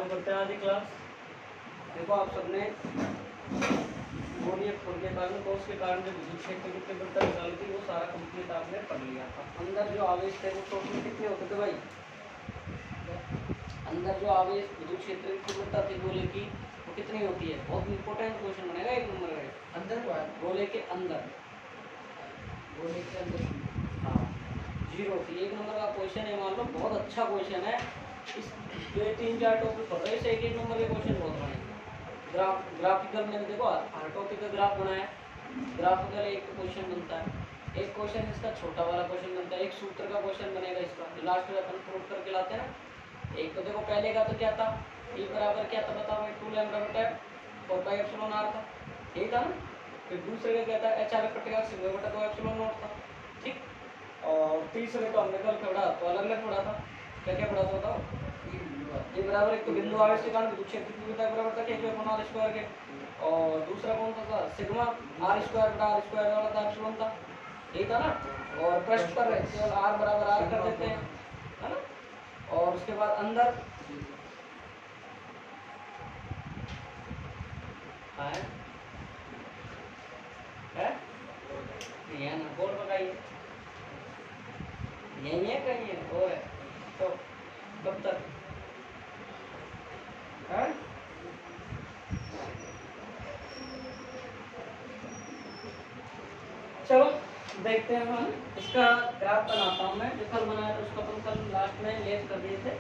चालू करते हैं आज की क्लास। देखो आप सबने गोलीय खोल के कारण तो उसके कारण जो विद्युत क्षेत्र की तीव्रता निकाली थी वो सारा कंप्लीट आपने पढ़ लिया था। अंदर जो आवेश थे वो टोटल कितने होते थे भाई? अंदर जो आवेश विद्युत क्षेत्र की तीव्रता थी गोले की वो कितनी होती है? बहुत इंपॉर्टेंट क्वेश्चन बनेगा, एक नंबर का। अंदर गोले के अंदर, गोले के अंदर हाँ 0 थी। एक नंबर का क्वेश्चन है, मान लो बहुत अच्छा क्वेश्चन है। इस 3-4 टॉपिक पढ़ रहे, एक नंबर के क्वेश्चन बहुत बने। ग्राफिकल मैंने देखो हर टॉपिक का ग्राफ बनाया। ग्राफिकल एक क्वेश्चन बनता है, एक क्वेश्चन इसका छोटा वाला क्वेश्चन बनता है, एक सूत्र का क्वेश्चन बनेगा इसका, लास्ट में अपन प्रूफ करके लाते हैं ना। एक तो देखो पहले का तो क्या था, E बराबर क्या था बताओ भाई? 2 लैम्डा बटा 4 पाई एप्सिलॉन r था, यही था ना। फिर दूसरे का क्या था? H आगे कटेगा सिग्मा बटा 2 एप्सिलॉन नॉट था, ठीक। और तीसरे को हमने कल पढ़ा तो अलग अलग पढ़ा था। क्या क्या पढ़ा था बताओ? ये बराबर एक तो बिंदु आवेश के कारण विद्युत क्षेत्र की तीव्रता बराबर था K/r स्क्वायर के, और दूसरा कौन सा था? सिग्मा r स्क्वायर बटा r स्क्वायर वाला था, एप्सिलॉन था, यही था ना। और पृष्ठ पर केवल r बराबर r कर देते हैं, है ना। और उसके बाद अंदर है ना, बोर्ड बताइए यही है कहीं है और है तो कब तक है? चलो देखते हैं हम इसका ग्राफ बनाता हूँ मैं। जो कल बनाया था उसका अपन कल लास्ट में लेट कर दिए थे,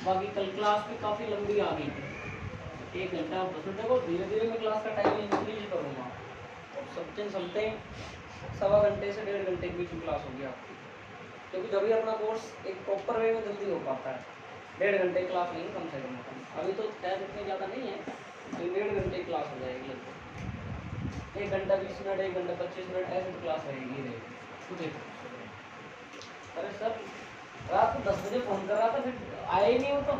बाकी कल क्लास भी काफ़ी लंबी आ गई थी, 1 घंटा और 10 मिनट। देखो धीरे धीरे मैं क्लास का टाइम इंक्रीज करूँगा और समथिंग 1.25 घंटे से 1.5 घंटे के बीच में क्लास होगी आपकी, क्योंकि जब भी अपना कोर्स एक प्रॉपर वे में जल्दी हो पाता है। 1.5 घंटे की क्लास नहीं कम से कम, अभी तो खैर इतनी ज़्यादा नहीं है, तो 1.5 घंटे की क्लास हो जाएगी लगभग। 1 घंटा 20 मिनट, 1 घंटा 25 मिनट ऐसे तो क्लास रहेगी। देखो अरे सर रात को 10 बजे फोन कर रहा था, फिर आए ही नहीं हो तो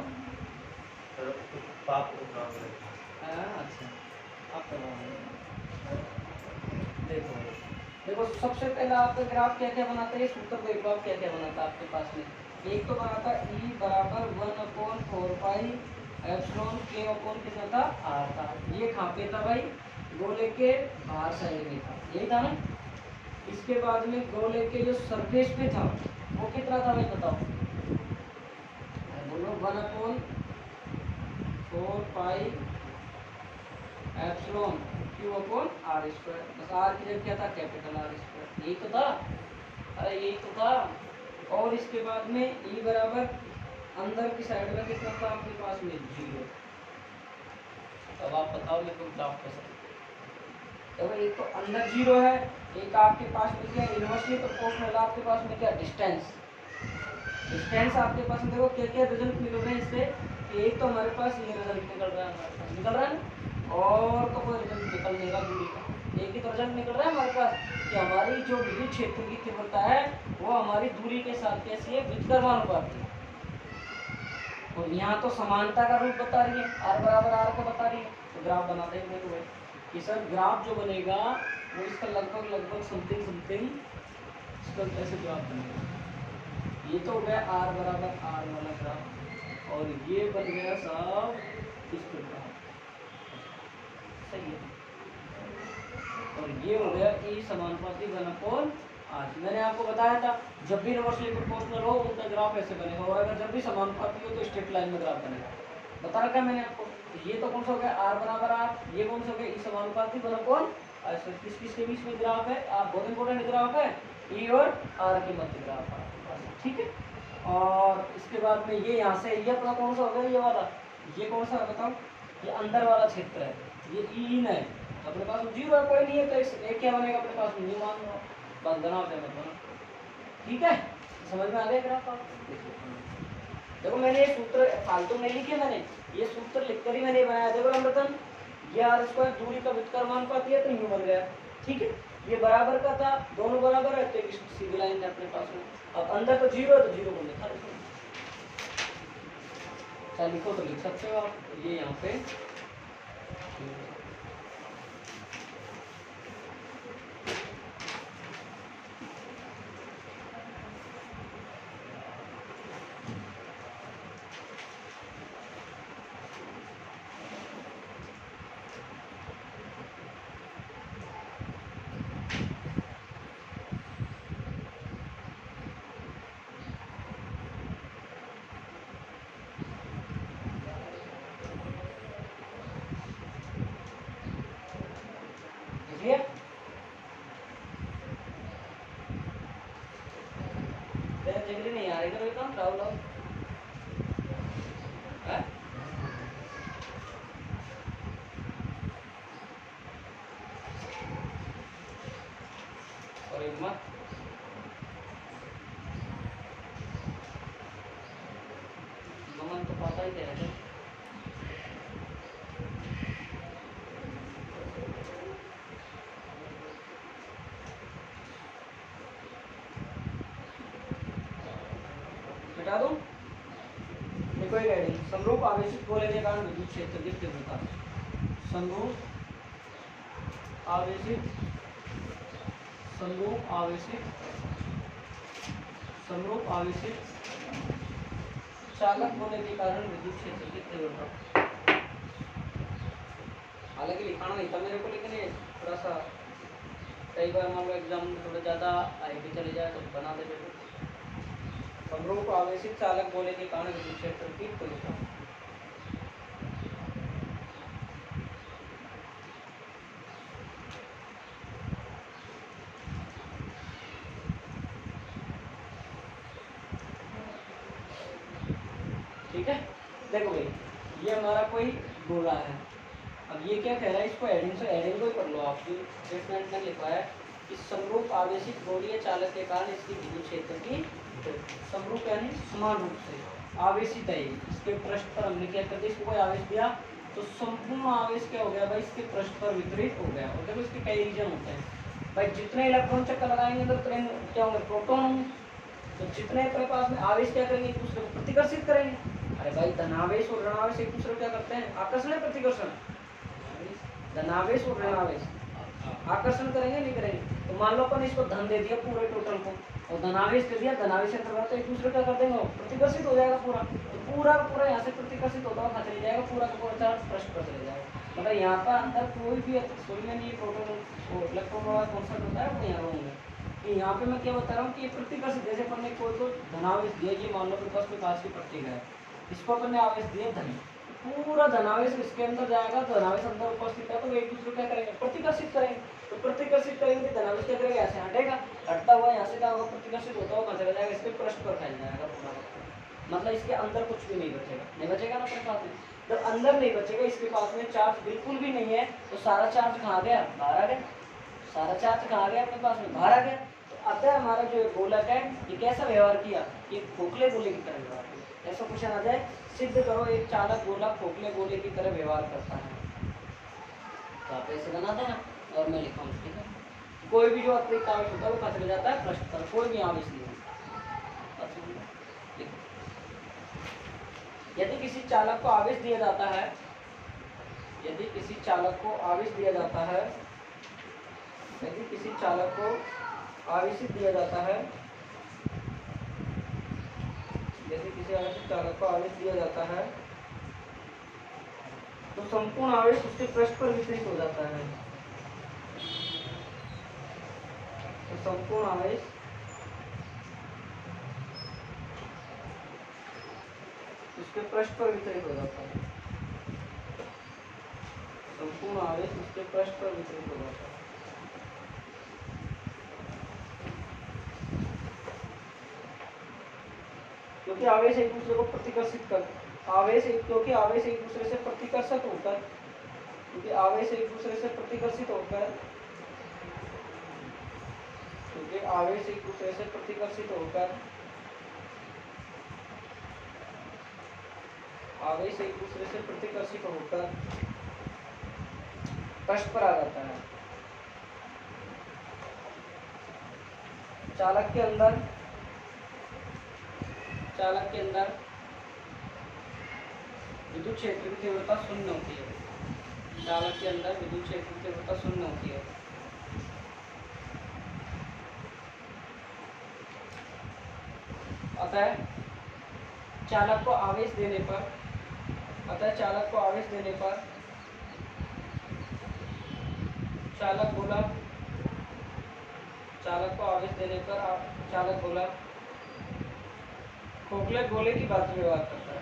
अच्छा आप देखो देखो सबसे पहले आपका ग्राफ क्या क्या बनाता है, ये सूत्र देखो आप क्या क्या बनाता है आपके पास में। एक तो बनाता E बराबर 1/4 पाई एप्सिलॉन K अपॉन कितना था? R था। ये कहाँ पे था भाई? गोले के बाहर साइड में था, यही था ना। इसके बाद में गोले के जो सरफेस पे था वो कितना था भाई बताओ? बोलो 1/4 pi epsilon Q upon R square. बस R की जगह क्या था? कैपिटल R स्क्वायर, यही तो था। अरे यही तो था। और इसके बाद में E बराबर अंदर की साइड में कितना था आपके पास में? 0। अब आप बताओ मेरे को ग्राफ कैसे? देखो एक तो अंदर 0 है, एक आपके पास में क्या? इनवर्सली प्रोपोर्शनल आपके पास में क्या? डिस्टेंस। डिस्टेंस आपके पास में देखो क्या क्या रिजल्ट निकल रहे हैं इससे। एक तो हमारे पास ये रिजल्ट निकल रहा है, हमारे पास निकल रहा है ना, और तो कोई रिजल्ट निकल नहीं रहा दूरी का। एक ही तो रिजल्ट निकल रहा है हमारे पास कि हमारी जो विद्युत क्षेत्र की तीव्रता है वो हमारी दूरी के साथ कैसी है? व्युत्क्रमानुपाती। और यहाँ तो समानता का रूप बता रही है, r बराबर r का बता रही है। तो ग्राफ बनाते हैं देखो भाई कि सर ग्राफ जो बनेगा वो इसका लगभग समथिंग इसका ऐसे ग्राफ बनेगा। ये तो हो गया r बराबर r वाला ग्राफ, और ये बन गया साहब इस प्रकार, सही है। और ये हो गया E समानुपाती 1/r। मैंने आपको बताया था जब भी इनवर्सली प्रोपोर्शनल हो उनका ग्राफ ऐसे बनेगा, और अगर जब भी समानुपाती हो तो स्ट्रेट लाइन में ग्राफ बनेगा। बता रखा मैंने आपको। तो ये तो कौन सा हो गया? r बराबर r। ये कौन सा हो गया? E समानुपाती 1/r। किसके बीच में ग्राफ है? आप बहुत इंपॉर्टेंट ग्राफ है, E और R के मध्य ग्राफ है आपके पास, ठीक है। और इसके बाद में ये यहाँ से ये अपना कौन सा हो गया? ये वाला, ये कौन सा है बताओ? ये अंदर वाला क्षेत्र है, ये ई है अपने पास। 0 है, कोई नहीं है, तो इस एक क्या बनेगा अपने पास? न्यू मान लो, बस बना होता है, ठीक है। समझ में आ गया ग्राफ आपको? देखो मैंने ये सूत्र फालतू नहीं लिखे, मैंने ये सूत्र लिखकर ही मैंने बनाया। देखो अमृतन ये r स्क्वायर दूरी का व्युत्क्रमानुपाती है तो न्यू बन गया, ठीक है। ये बराबर का था, दोनों बराबर है तो एक सीधी लाइन है अपने पास में। अब अंदर तो 0 है तो 0 को लिखा, चाहे लिखो तो लिख सकते हो आप। ये यहाँ पे किनारे करो काम राहुल राहुल है। और हिम्मत ममन तो पता ही कह रहे हटा दूं। देखो ये हेडिंग समरूप आवेशित गोले के कारण विद्युत क्षेत्र की तीव्रता। समरूप आवेशित समरूप आवेशित समरूप आवेशित चालक गोले के कारण विद्युत क्षेत्र की तीव्रता। हालांकि लिखाना नहीं था मेरे को, लेकिन ये थोड़ा सा कई बार मान लो एग्जाम में थोड़ा ज़्यादा आईटी चले जाए तो बना दे बेटे। समरूप आवेशित चालक गोले के कारण विद्युत क्षेत्र की तीव्रता। ठीक है, देखो भाई ये हमारा कोई गोला है। अब ये क्या कह रहा है, इसको हेडिंग से हेडिंग को ही पढ़ लो। आपकी स्टेटमेंट में लिखा है कि समरूप आवेशित गोलीय चालक के कारण इसकी विद्युत क्षेत्र की समरूप यानी समान रूप से आवेशित है। इसके पृष्ठ पर हमने क्या कर दिया, इसको कोई आवेश दिया तो संपूर्ण आवेश क्या हो गया भाई, इसके पृष्ठ पर वितरित हो गया। और देखो इसके कई रीजन होते हैं भाई, जितने इलेक्ट्रॉन चक्कर लगाएंगे तो क्या होंगे, प्रोटॉन होंगे। तो जितने अपने पास में आवेश क्या करेंगे, एक दूसरे को प्रतिकर्षित करेंगे। अरे भाई धनावेश और ऋणावेश एक दूसरे को क्या करते हैं, आकर्षण है प्रतिकर्षण। धनावेश और ऋणावेश आकर्षण करेंगे नहीं करेंगे। तो मान लो अपन इसको धन दे दिया पूरे टोटल को और धनावेश दे दिया, धनावेश से तो एक दूसरे का कर देंगे, प्रतिकर्षित हो जाएगा पूरा। तो पूरा पूरा यहाँ से प्रतिकर्षित होता हुआ चले जाएगा, पूरा का पूरा चार्ज पृष्ठ पर चले जाएगा। मतलब यहाँ पर अंदर कोई भी सोल्यूशन नहीं, प्रोटॉन इलेक्ट्रॉन कॉन्सेप्ट होता है वो यहाँ होंगे। कि यहाँ पे मैं क्या बता रहा हूँ कि ये प्रतिकर्षित, जैसे अपन ने कोई तो धनावेश दिया, ये मान लो कि बस में कांच की पट्टिका है, इसको अपन ने आवेश दिया धन, पूरा धनावेश इसके अंदर जाएगा, धनावेश अंदर उपस्थित है तो एक दूसरे क्या करेंगे, प्रतिकर्षित करेंगे। तो प्रतिकर्षित करेंगे धनावेश क्या करेगा, ऐसे हटेगा, हटता हुआ यहाँ से क्या होगा, प्रतिकर्षित होता हुआ कहाँ चला जाएगा, इसके पृष्ठ पर फैल जाएगा पूरा। मतलब इसके अंदर कुछ भी नहीं बचेगा, नहीं बचेगा ना अपने पास में। जब अंदर नहीं बचेगा, इसके पास में चार्ज बिल्कुल भी नहीं है, तो सारा चार्ज कहाँ गया, बाहर आ गया। सारा चार्ज कहाँ गया, अपने पास में बाहर आ गया। तो अतः हमारा जो गोलक है ये कैसा व्यवहार किया, ये खोखले गोले की तरह व्यवहार किया। ऐसा क्वेश्चन आ जाए, सिद्ध करो एक चालक गोला खोखले गोले की तरह व्यवहार करता है, तो आप ऐसे बना देना और मैं लिखाऊँ। ठीक है, कोई भी जो अतिरिक्त आवेश होता है वो कहाँ चले जाता है, पृष्ठ पर, कोई भी आवेश नहीं होता। यदि किसी चालक को आवेश दिया जाता है, यदि किसी चालक को आवेश दिया जाता है, यदि किसी चालक को आवेशित दिया जाता है, यदि किसी आवेशित चालक को आवेश दिया जाता है तो संपूर्ण आवेश उसके पृष्ठ पर वितरित हो जाता है। तो संपूर्ण आवेश उसके पृष्ठ पर वितरित हो जाता है, संपूर्ण आवेश उसके पृष्ठ पर वितरित हो जाता है। क्योंकि आवेश एक दूसरे को प्रतिकर्षित कर, आवेश एक, क्योंकि आवेश एक दूसरे से प्रतिकर्षित होकर, क्योंकि आवेश एक दूसरे से प्रतिकर्षित होकर, क्योंकि आवेश एक दूसरे से प्रतिकर्षित होकर, आवेश एक दूसरे से प्रतिकर्षित होकर पृष्ठ पर आ जाता है। चालक के अंदर, चालक के अंदर विद्युत क्षेत्र की तीव्रता शून्य होती है। चालक के अंदर विद्युत क्षेत्र की तीव्रता शून्य होती है। अतः चालक को आवेश देने पर, अतः चालक को आवेश देने पर चालक गोला, चालक को आवेश देने पर चालक गोला खोखले गोले की भांति व्यवहार करता है,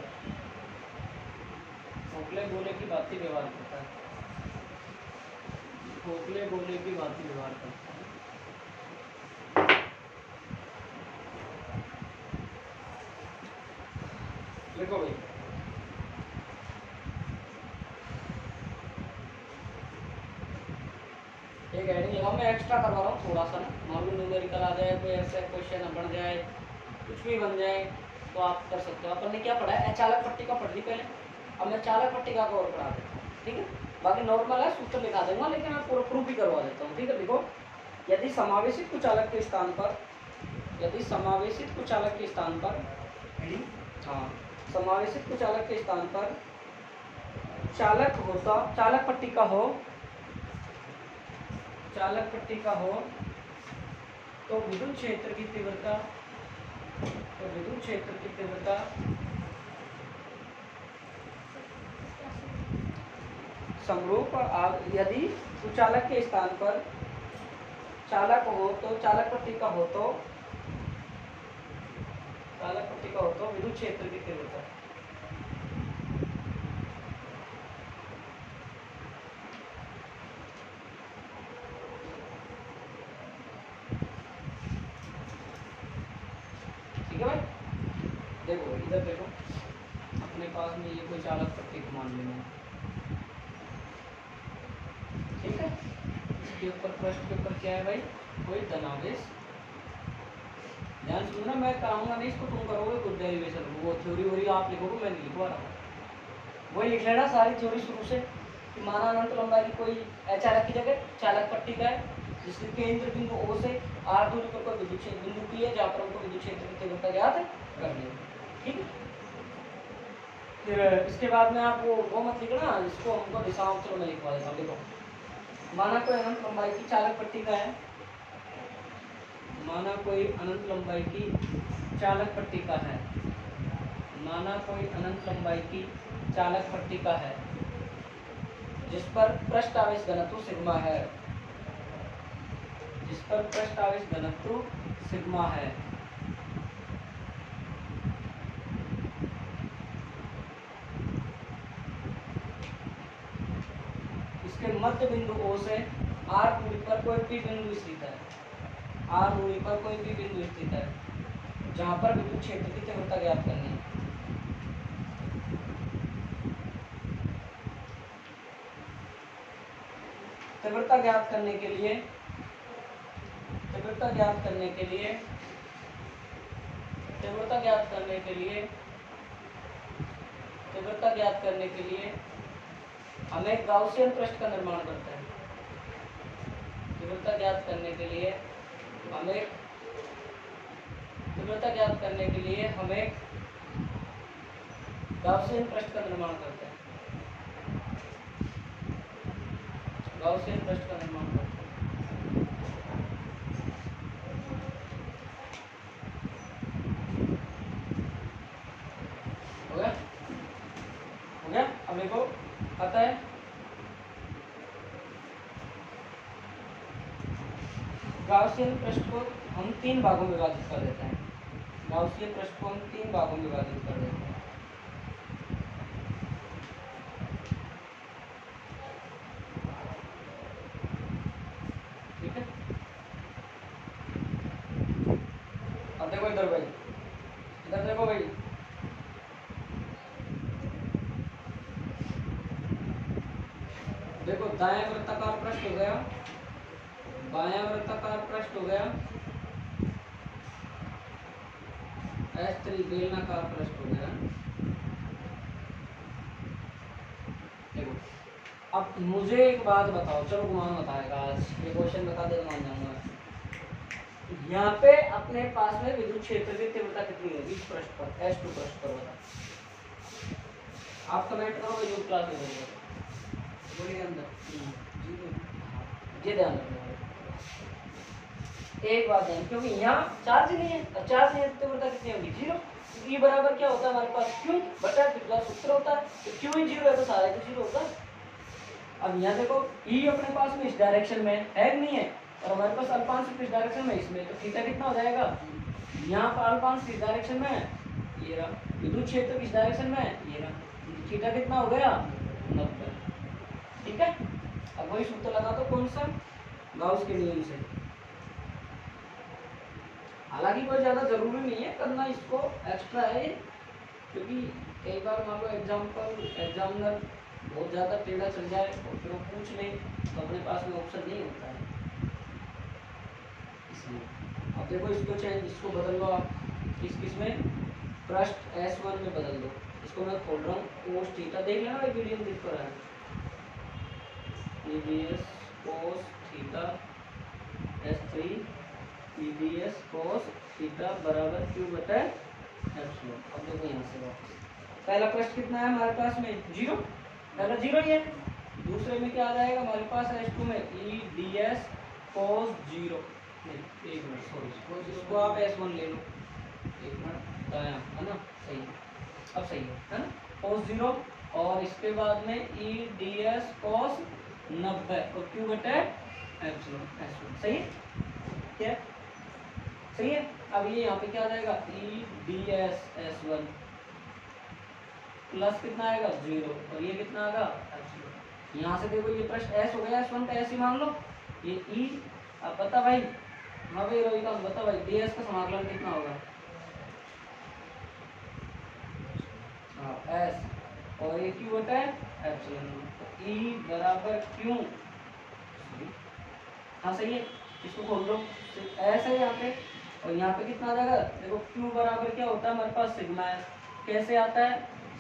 खोखले गोले की भांति व्यवहार करता है, खोखले गोले की भांति व्यवहार करता है। देखो भाई एक हेडिंग लगाओ, मैं एक्स्ट्रा करवा रहा हूँ थोड़ा सा ना, मान लो न्यूमेरिकल आ जाए, कोई ऐसा क्वेश्चन बन जाए, कुछ भी बन जाए तो आप कर सकते हो। अपन ने क्या पढ़ा है, चालक पट्टिका पढ़ ली पहले, अब मैं चालक पट्टिका को और पढ़ा देता हूँ, ठीक है। बाकी नॉर्मल है, सूत्र लिखा दूंगा, लेकिन मैं पूरा प्रूफ भी करवा देता हूँ, ठीक है। देखो, यदि समावेशित कुचालक के स्थान पर, यदि समावेशित कुचालक के स्थान पर, हाँ, समावेशित कुचालक के स्थान पर चालक होता, चालक पट्टिका हो, चालक पट्टिका हो, तो विद्युत क्षेत्र की तीव्रता, तो विद्युत क्षेत्र की तीव्रता समरूप, यदि कुचालक के स्थान पर चालक हो, तो चालक पट्टिका हो, तो चालक पट्टिका हो तो विद्युत क्षेत्र की तीव्रता, ठीक है भाई। देखो इधर देखो, अपने पास में ये कोई चालक पट्टिका मान लेना, ठीक है। इसके ऊपर प्रश्न के ऊपर क्या है भाई, कोई धनावेश, ध्यान सुनना, मैं कराऊंगा नहीं इसको, तुम करोगे खुद डेरिवेशन, वो थ्योरी वोरी आप लिखोगे, मैं नहीं लिखवा रहा हूँ, वही लिख लेना सारी थ्योरी शुरू से। कि माना अनंत लंबाई की कोई चालक की जगह चालक पट्टिका है, जिसके केंद्र बिंदु O से r दूरी पर कोई विद्युत क्षेत्र बिंदु P है, जहाँ पर हमको विद्युत क्षेत्र की तीव्रता ज्ञात कर लेंगे, ठीक है। फिर इसके बाद में आप वो मत लिखना, इसको हमको दिशाओं, चलो मैं लिखवा देता हूँ। देखो, माना कोई अनंत लंबाई की चालक पट्टिका है, माना कोई अनंत लंबाई की चालक पट्टिका है, माना कोई अनंत लंबाई की चालक पट्टिका है, जिस पर पृष्ठ आवेश घनत्व सिग्मा है, जिस पर पृष्ठ आवेश घनत्व सिग्मा है, इसके मध्य बिंदु O से r दूरी पर कोई भी बिंदु स्थित है, r दूरी पर कोई भी बिंदु स्थित है, जहां पर विद्युत क्षेत्र की तीव्रता ज्ञात करनी है। तीव्रता ज्ञात करने के लिए, तीव्रता ज्ञात करने के लिए, तीव्रता ज्ञात करने के लिए, तीव्रता ज्ञात करने के लिए हमें गाउसियन पृष्ठ का निर्माण करता है। तीव्रता ज्ञात करने के लिए हमें, तीव्रता ज्ञात करने के लिए हमें गाउसियन पृष्ठ का निर्माण करता है, गाउसियन पृष्ठ का निर्माण करता है। हो गया, हो गया। अब देखो आता है, गाउसियन पृष्ठ को हम 3 भागों में विभाजित कर देते हैं, गाउसियन पृष्ठ को हम 3 भागों में विभाजित कर देते हैं, ठीक है। अब देखो इधर भाई, इधर देखो भाई, देखो दायां वृत्ताकार पृष्ठ हो गया, बायां वृत्ताकार पृष्ठ हो गया, S3 बेलनाकार पृष्ठ हो गया। देखो अब मुझे एक बात बताओ, चलो गुमान बताएगा आज, ये क्वेश्चन बता दे मान जाऊंगा। यहाँ पे अपने पास में विद्युत क्षेत्र की तीव्रता कितनी होगी इस पृष्ठ पर, S2 पृष्ठ पर बता, आप कमेंट करो जो क्लास में होगा, बोलिए अंदर ये ध्यान रखना। एक बात ध्यान, क्योंकि यहाँ चार्ज नहीं है, और चार्ज नहीं है तो तीव्रता कितनी होगी, 0। E बराबर क्या होता है हमारे पास, Q बटा तीव्रता सूत्र होता है, तो Q ही 0 है तो सारा कुछ 0 होगा। अब यहाँ देखो E अपने पास में इस डायरेक्शन में है नहीं है, और हमारे पास अल्पांश किस डायरेक्शन में, इसमें, तो थीटा कितना हो जाएगा, यहाँ पर अल्पांश किस डायरेक्शन में है, ये रहा, विद्युत क्षेत्र किस डायरेक्शन में है, ये रहा, थीटा कितना हो गया 90, ठीक है। अब वही सूत्र लगा दो, कौन सा, गाउस के नियम से। हालांकि कोई ज़्यादा ज़रूरी नहीं है करना, इसको एक्स्ट्रा है, क्योंकि कई बार मान लो एग्जामिनर बहुत ज़्यादा टेढ़ा चल जाए और फिर वो पूछ ले तो अपने पास में ऑप्शन नहीं होता है, इसलिए अब देखो इसको चेंज, इसको बदल लो आप किस में, पृष्ठ S1 में बदल दो। इसको मैं खोल रहा हूँ, कोस थीटा देख लेना भाई, वीडियो में दिख रहा है EBS cos theta S3 EBS cos theta बराबर Q बटा एप्सिलॉन। अब देखो यहाँ से वापस पहला पृष्ठ कितना है हमारे पास में 0, पहला 0 ही है। दूसरे में क्या आ जाएगा हमारे पास S2 में EDS cos 0, नहीं एक मिनट सॉरी, इसको आप S1 ले लो, एक मिनट दायां है ना, सही है, अब सही है ना, cos 0 और इसके बाद में EDS cos 90 और Q बटा एप्सिलॉन S1, सही है क्या, सही है। अब ये यहाँ पे क्या आ जाएगा EDS S1 प्लस कितना आएगा 0 और ये कितना आएगा एप्सिलॉन। यहाँ से देखो ये प्रश्न S हो गया, S1 का S ही मान लो, ये E। अब बता भाई, हाँ भाई रोहित बता भाई DS का समाकलन कितना होगा, हाँ S और ये Q बटा एप्सिलॉन, तो E बराबर Q, हाँ सही है। इसको खोल दो, S है यहाँ पे और यहाँ पे कितना आ जाएगा, देखो Q बराबर क्या होता है हमारे पास सिग्मा S, कैसे आता है,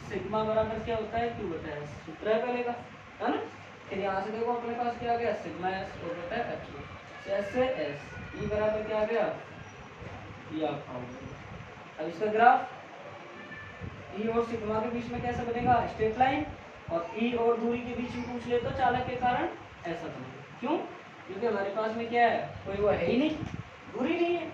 सिग्मा बराबर क्या होता है Q बटा S, सूत्र है पहले का, है ना। फिर यहाँ से देखो अपने पास क्या आ गया सिग्मा S और बटा एप्सिलॉन, S से S, E बराबर क्या आ गया, ये आप पाओगे। अब इसका ग्राफ E और सिग्मा के बीच में कैसे बनेगा, स्ट्रेट लाइन, और E और दूरी के बीच में पूछ ले तो चालक के कारण ऐसा बनेगा, क्यों, क्योंकि हमारे पास में क्या है, कोई वो है ही नहीं, दूरी नहीं है।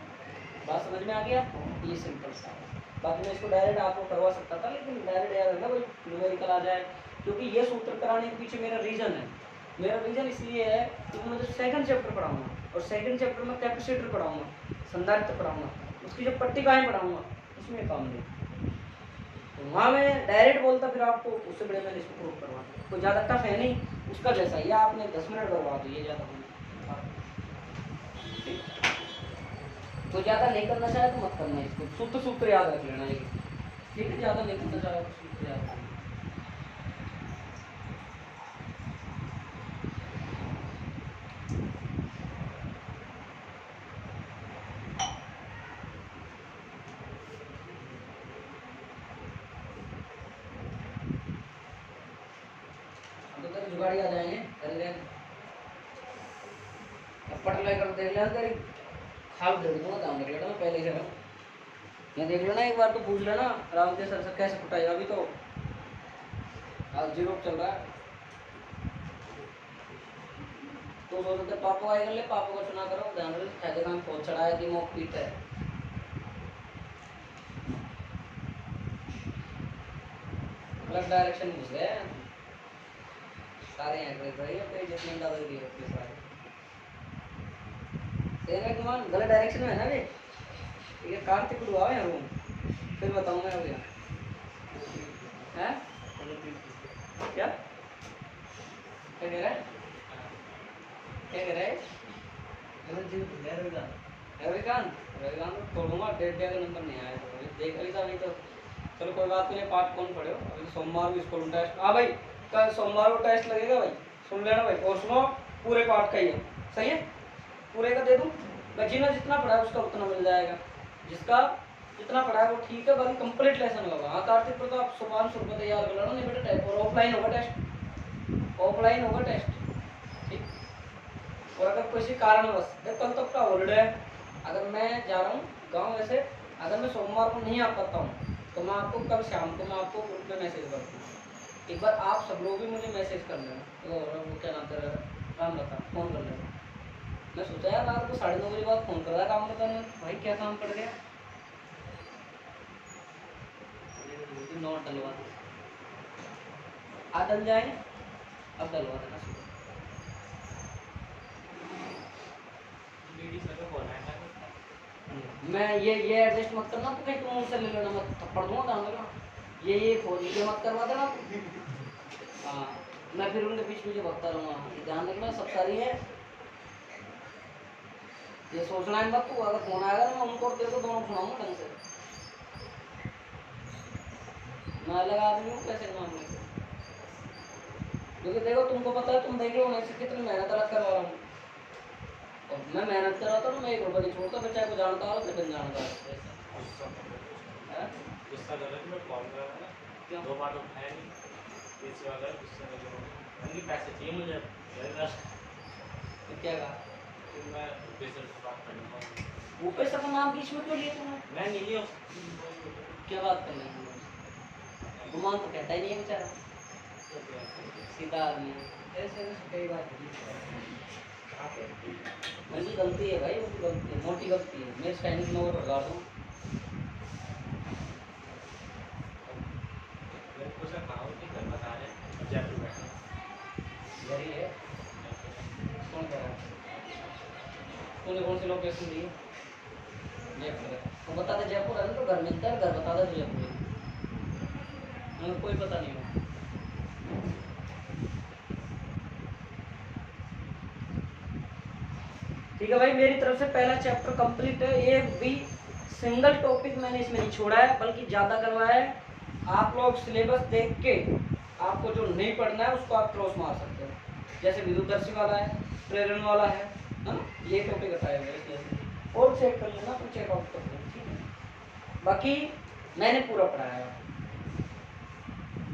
बात समझ में आ गया, ये सिंपल सा है। बाकी मैं इसको डायरेक्ट आपको करवा सकता था, लेकिन डायरेक्ट याद रखना कोई न्यूमेरिकल आ जाए, क्योंकि ये सूत्र कराने के पीछे मेरा रीजन है। मेरा रीजन इसलिए है क्योंकि मैं जब सेकंड चैप्टर पढ़ाऊंगा और सेकंड चैप्टर में कैपेसिटर पढ़ाऊंगा, संधारित्र पढ़ाऊंगा, उसकी जब पट्टिकाएं पढ़ाऊंगा उसमें काम नहीं, तो वहाँ मैं डायरेक्ट बोलता फिर आपको, उससे बड़े मैंने इसको प्रूव करवा, कोई ज़्यादा टफ है नहीं, उसका जैसा ये आपने 10 मिनट करवा दो, ये ज़्यादा तो ज़्यादा नहीं करना चाहे तो मत करना, इसको सूत्र याद रख लेना, ये ठीक है, ज़्यादा नहीं करना चाहे तो सूत्र याद रखना। जुगाड़ी आ जाएंगे पट लेकर देख लेना, तेरी खाल दे दूंगा काम करिएगा मैं पहले से, ये देख लेना एक बार तो पूछ लेना राम के सर से कैसे फुटाएगा, अभी तो आज 0 चल रहा है, तो सोचते पापा आए कर ले, पापा को चुना करो, ध्यान रखो फायदे काम पहुंच चढ़ाया कि मोक पीट है, अलग डायरेक्शन घुस गए सारे यहाँ करे अपने जितने डाल दिए अपने सारे तेरे गुमान गलत डायरेक्शन में है ना वे, ये कार्तिक हुआ है रूम, फिर बताऊंगा अब यहाँ है क्या क्या कह रहा है, क्या कह रहा है रविकांत, रविकांत को छोड़ूंगा, 1.5 का नंबर नहीं आया तो देख ली था अभी तो, चलो कोई बात नहीं, पार्ट कौन पढ़े हो, अभी तो सोमवार को स्कूल टेस्ट, हाँ भाई कल सोमवार को टेस्ट लगेगा भाई, सुन लेना भाई, और सुनो पूरे पार्ट का ही है, सही है, पूरे का दे दूँ, जिन्हें जितना पढ़ा है उसका उतना मिल जाएगा, जिसका जितना पढ़ा है वो ठीक है, बाकी कंप्लीट लेसन होगा। हाँ कार्तिक पर तो आप 500 रुपये तैयार कर लो नहीं बेटा टाइप, और ऑफलाइन होगा टेस्ट, ऑफलाइन होगा टेस्ट, ठीक। और अगर किसी कारणवश कल तक का हॉलीडे है, अगर मैं जा रहा हूँ गाँव वैसे, अगर मैं सोमवार को नहीं आ पाता हूँ तो मैं आपको कल शाम को मैं आपको ग्रुप में मैसेज कर दूँ, एक बार आप सब लोग भी मुझे मैसेज कर लेना, वो क्या नाम तेरा काम बता, फ़ोन कर लेना। मैं सोचा यार रात को 9:30 बजे बाद फ़ोन कर रहा है काम बताने, भाई क्या काम पड़ गया, नोट डलवा दो, आज डल जाए, अब डलवा देना सुबह। मैं ये एडजस्ट मत करना, तो कहीं तुम उनसे ले लेना, मत थप्पड़ दूंगा ध्यान रखना, ये फोन ये मत करवा देना, हाँ मैं फिर उनके पीछे पीछे भगता रहूँगा, ये ध्यान रखना सब सारी है, ये सोचना है मत, तू अगर फोन आएगा तो मैं उनको और तेरे को दोनों सुनाऊंगा ढंग से। मैं अलग आदमी हूँ पैसे के मामले में, क्योंकि देखो तुमको पता है, तुम देखे होने से कितनी मेहनत करवा रहा हूँ, और मैं मेहनत कराता हूँ, मैं 1 रुपये नहीं छोड़ता, मैं चाहे को जानता हो चाहे जानता हो। गुस्सा कर रहे थे, मैं कॉल कर रहा था, क्यों 2 बार उठाया नहीं, तीसरी बार आया, गुस्सा कर रहा, पैसे चाहिए मुझे तो क्या कहा, फिर मैं ऑफिसर से बात करूँगा। वो पैसा का नाम बीच में क्यों लिया तुमने, मैं नहीं लिया। क्या बात कर रहे हैं, गुमान तो कहता ही नहीं है बेचारा, सीधा आदमी है, ऐसे कई बात उनकी गलती है भाई, उनकी गलती है, मोटी गलती है, मैं स्टैंडिंग में और लगा दूँ। मैंने पूछा कहाँ हो, घर बता रहे जयपुर बैठा, घर ही है, कौन कह रहा है, तूने कौन सी लोकेशन दी है, जयपुर है, तो बता दे जयपुर है ना, तो घर मिलता है, घर बता दे तो जयपुर है, हमें कोई पता नहीं हो। ठीक है भाई, मेरी तरफ से पहला चैप्टर कंप्लीट है, ये भी सिंगल टॉपिक मैंने इसमें नहीं छोड़ा है, बल्कि ज़्यादा करवाया है। आप लोग सिलेबस देख के आपको जो नहीं पढ़ना है उसको आप क्रॉस मार सकते हो, जैसे विद्युतदर्शी वाला है, प्रेरण वाला है ना, ये टॉपिक हटाए हुए हैं, और चेक कर लेना, तो चेकआउट कर लेना, ठीक है। बाकी मैंने पूरा पढ़ाया है,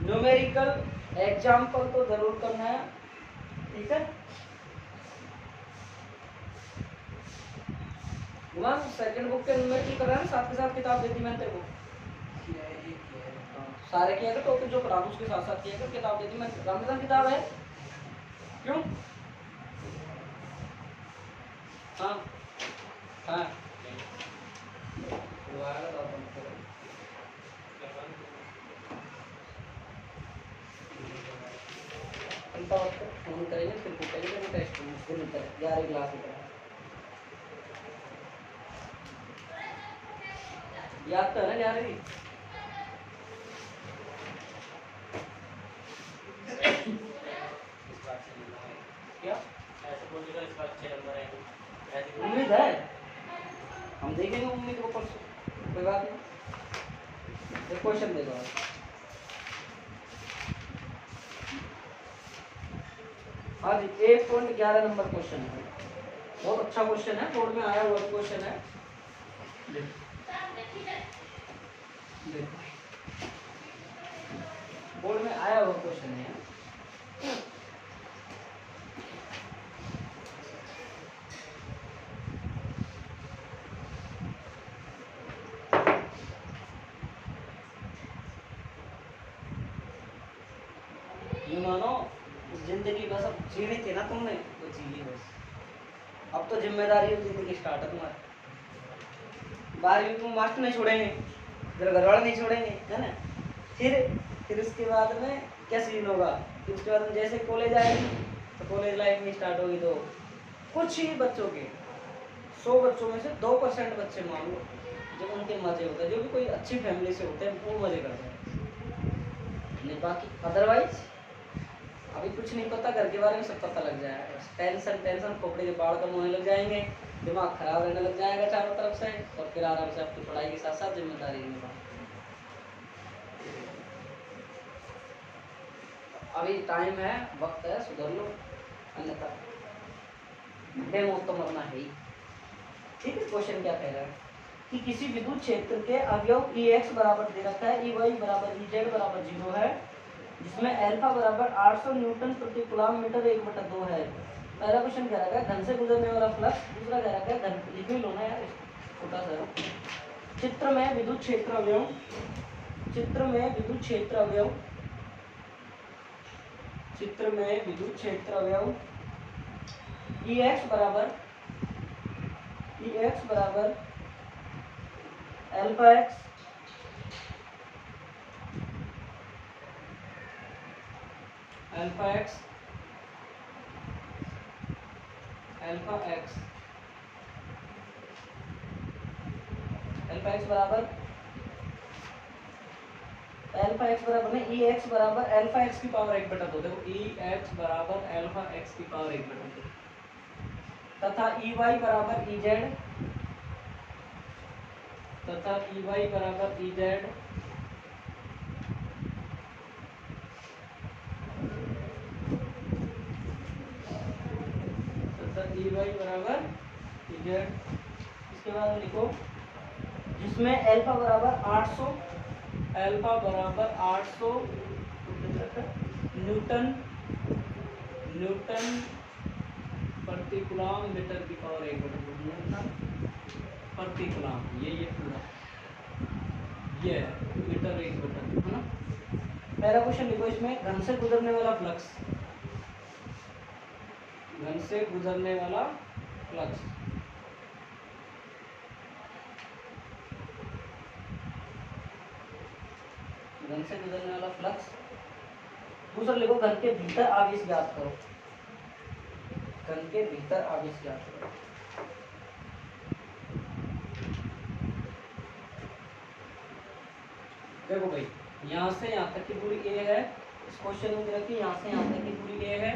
न्यूमेरिकल एग्जाम्पल तो जरूर करना है, ठीक है। सेकंड बुक के नंबर की कर रहा है, साथ के साथ किताब देती मैंने तेरे को, सारे किया कर, टॉपिक जो पढ़ा उसके साथ साथ किया कर, किताब देती मैं, रामदास किताब है क्यों, हाँ हाँ फोन करेंगे, फिर पूछेंगे टेस्ट मुश्किल 11 क्लास की तरह, याद तो है ना 11वीं, क्या ऐसे बोलेगा इस बार 6 नंबर आएंगे, उम्मीद है, हम देखेंगे उम्मीद को परसों, कोई बात नहीं। एक क्वेश्चन दे दो आप, हाँ जी 1.11 नंबर क्वेश्चन है, बहुत अच्छा क्वेश्चन है, बोर्ड में आया हुआ क्वेश्चन है, बोर्ड में आया हुआ क्वेश्चन है। ये मानो जिंदगी बस अब जीनी थी ना तुमने, तो जी ली बस, अब तो जिम्मेदारी जिंदगी स्टार्ट है तुम्हारी, 12वीं तुम मास्टर नहीं छोड़ेंगे, घर वाले नहीं छोड़ेंगे, है ना, फिर उसके बाद में क्या सीन होगा, फिर उसके बाद में जैसे कॉलेज आएगी, तो कॉलेज लाइफ में स्टार्ट होगी, तो कुछ ही बच्चों के 100 बच्चों में से 2% बच्चे मान लो जो उनके मजे होते हैं, जो भी कोई अच्छी फैमिली से होते हैं वो मजे करते हैं, नहीं बाकी अदरवाइज अभी कुछ नहीं पता, घर के बारे में सब पता लग जाएगा, टेंशन खोपड़े के बाढ़ कम होने लग जाएंगे, दिमाग खराब रहने लग जाएगा चारों तरफ से, और फिर आराम से आपकी पढ़ाई के साथ साथ जिम्मेदारी निभा। अभी टाइम है, वक्त है, सुधर लो, अन्यथा डेमो तो मरना है ही, ठीक है। क्वेश्चन क्या कह रहा है कि किसी विद्युत क्षेत्र के अवयव Ex बराबर दे रखा है, Ey बराबर Ez बराबर 0 है, जिसमें अल्फा बराबर 800 न्यूटन प्रति कूलम मीटर 1/2 है। पहला क्वेश्चन कह रहा है धन से गुजरने वाला फ्लक्स, दूसरा कह रहा है धन, लिख भी लो ना यार छोटा सा। चित्र में विद्युत क्षेत्र अवयव, चित्र में विद्युत क्षेत्र अवयव, चित्र में विद्युत क्षेत्र अवयव Ex बराबर alpha x alpha x alpha x alpha x बराबर में ई एक्स बराबर अल्फा एक्स की पावर 1/2, देखो ई एक्स बराबर अल्फा एक्स की पावर 1/2, तथा ई वाई बराबर ई जेड, तथा ई वाई बराबर ई जेड जेड। इसके बाद लिखो जिसमें अल्फा बराबर 800, अल्फा बराबर 800 न्यूटन न्यूटन प्रति कूलम मीटर की पावर 1/2 न्यूटन प्रति कूलम, ये पूरा ये है मीटर 1/2 है ना। पहला क्वेश्चन लिखो, इसमें घन से गुजरने वाला फ्लक्स, घन से गुजरने वाला फ्लक्स, घन से गुजरने वाला फ्लक्स। दूसरा लिखो घन के भीतर आवेश ज्ञात करो, घन के भीतर आवेश ज्ञात करो। देखो भाई यहाँ से यहाँ तक की दूरी ए है, इस क्वेश्चन में दे रखी है यहाँ से यहाँ तक की दूरी ए है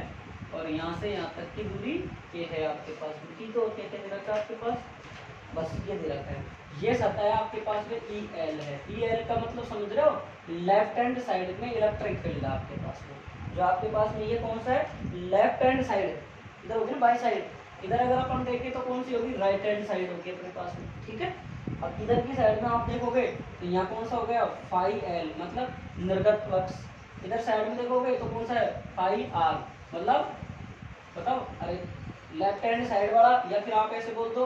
और यहाँ से यहाँ तक की दूरी ए है आपके पास में। ठीक है, और क्या क्या दे रखा है आपके पास, बस ये दे रखा है। ये सतह है आपके पास में ई एल है, ई एल का मतलब समझ रहे हो, लेफ्ट हैंड साइड में इलेक्ट्रिक फील्ड है आपके पास में। जो आपके पास में ये कौन सा है, लेफ्ट हैंड साइड, इधर होगी ना बाई साइड, इधर अगर अपन देखें तो कौन सी होगी, राइट हैंड साइड होगी अपने पास में। ठीक है, अब इधर की साइड में आप देखोगे तो यहाँ कौन सा हो गया, फाई एल मतलब निर्गत फ्लक्स। इधर साइड में देखोगे तो कौन सा है, फाई आर मतलब बताओ, अरे लेफ्ट हैंड साइड वाला, या फिर आप ऐसे बोल दो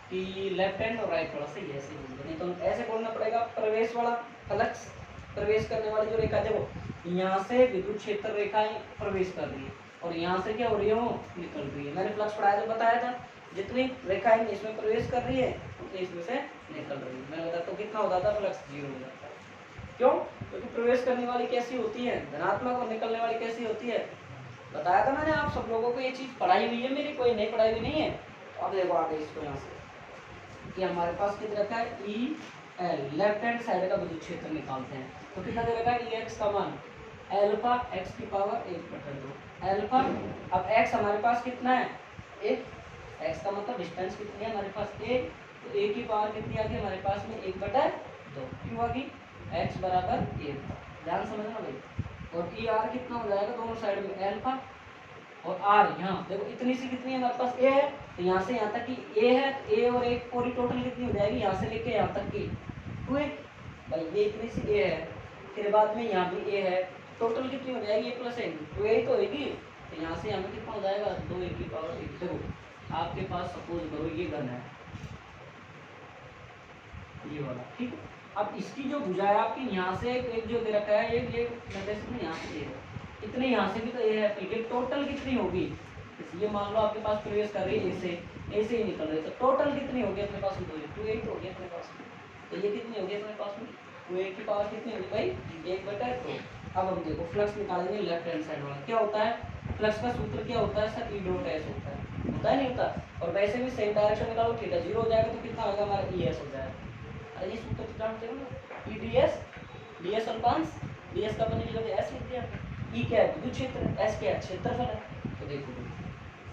कि लेफ्ट हैंड और राइट वाला, सही है ऐसे बोल दो, नहीं तो ऐसे बोलना पड़ेगा प्रवेश वाला फ्लक्स, प्रवेश करने वाली जो रेखा देखो यहाँ से विद्युत क्षेत्र रेखाएं प्रवेश कर रही है और यहाँ से क्या हो रही है, वो निकल रही है। मैंने फ्लक्स पढ़ाया तो बताया था, जितनी रेखाएं इसमें प्रवेश कर रही है उतनी इसमें से निकल रही है। मैंने बताया तो कितना हो जाता है, फ्लक्स 0 हो जाता है। क्यों, क्योंकि प्रवेश करने वाली कैसी होती है, धनात्मक, और निकलने वाली कैसी होती है, बताया था मैंने आप सब लोगों को, ये चीज पढ़ाई हुई है मेरी, कोई नहीं पढ़ाई हुई नहीं है। तो अब देखो आगे इसको यहाँ से कि हमारे पास कितना रखा है, E L, left hand side का विद्युत क्षेत्र निकालते हैं। तो कितना दे रखा है, ई एक्स का मान एल्फा एक्स की पावर 1/2 एल्फा। अब एक्स हमारे पास कितना है, एक, एक्स का मतलब डिस्टेंस कितनी है हमारे पास, एक, तो ए की पावर कितनी आ गई हमारे पास में, 1/2 क्यों आ गई, एक्स बराबर 1, ध्यान समझना भाई। और ई आर कितना हो जाएगा दोनों साइड में, एल्फा, और आर यहाँ देखो इतनी सी कितनी है हमारे पास, ए है, तो यहाँ से यहाँ तक की ए है, तो ए और एक पूरी टोटल कितनी हो जाएगी, यहाँ से लेके यहाँ तक की 2a, भाई ये इतनी सी ए है, फिर बाद में यहाँ भी ए है, टोटल कितनी हो जाएगी, ए प्लस ए 2a तो होगी, तो यहाँ से यहाँ में कितना हो जाएगा, 2a की पावर 1। देखो आपके पास सपोज करो ये घन है, ये वाला, ठीक है। अब इसकी जो भुजा है आपकी यहाँ से एक जो दे रखा है, ये यहाँ से ये है, इतने यहाँ से भी तो ये है, ये टोटल कितनी होगी, ये मान लो आपके पास प्रवेश कर रही है ए से ही निकल रही है, तो टोटल कितनी होगी अपने पास में, 2a होगी अपने पास में। तो ये कितनी होगी अपने पास में, 2a की पावर कितनी होगी भाई, 1/2। अब हम देखो फ्लक्स निकालेंगे लेफ्ट हैंड साइड वाला, क्या होता है फ्लक्स का सूत्र, क्या होता है सर, ई डॉट एस होता है नहीं होता। और वैसे भी सेम डायरेक्शन निकालो, थीटा 0 हो जाएगा तो कितना होगा हमारा, ई एस हो जाएगा। अरे ये सूत्र तो जानते हो ना, E D S Alpansh, D S का बनने की जगह एस लिख दिया, ई क्या है विद्युत क्षेत्र, एस क्या है क्षेत्रफल है। तो देखो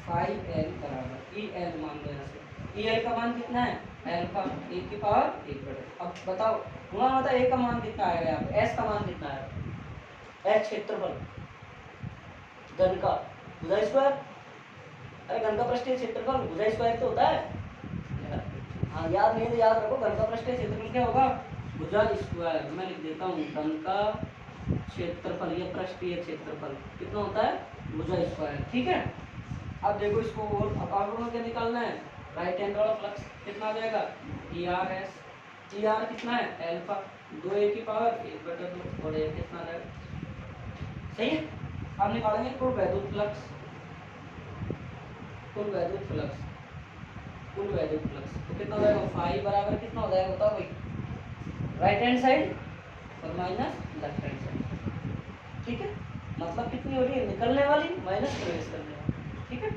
फाई एल बराबर ई एल मान लो यहाँ से, ई एल का मान कितना है, एल्फा, ए की पावर 1/2। अब बताओ गुणा होता है, ए का मान कितना आएगा यहाँ पे, एस का मान कितना है, एस क्षेत्रफल घन का भुजा स्क्वायर, अरे घन का पृष्ठीय क्षेत्रफल भुजा स्क्वायर तो होता है। हाँ याद नहीं तो याद रखो, घन का पृष्ठीय क्षेत्रफल क्या होगा, भुजा स्क्वायर। मैं लिख देता हूँ घन का क्षेत्रफल या पृष्ठीय क्षेत्रफल कितना होता है, भुजा स्क्वायर, ठीक है। अब देखो इसको और अब आप क्या निकालना है, राइट हैंड वाला फ्लक्स कितना आ जाएगा, E R S, E R कितना है एल्फा, 2a की पावर 1/2 और ये कितना आ जाएगा, सही है। अब निकालेंगे कुल वैद्युत फ्लक्स, कुल वैद्युत फ्लक्स, कुल वैद्युत फ्लक्स तो कितना हो जाएगा, फाई बराबर कितना हो जाएगा बताओ भाई, राइट हैंड साइड और माइनस लेफ्ट हैंड साइड, ठीक है। मतलब कितनी हो रही है, निकलने वाली माइनस प्रवेश करने वाली, ठीक है।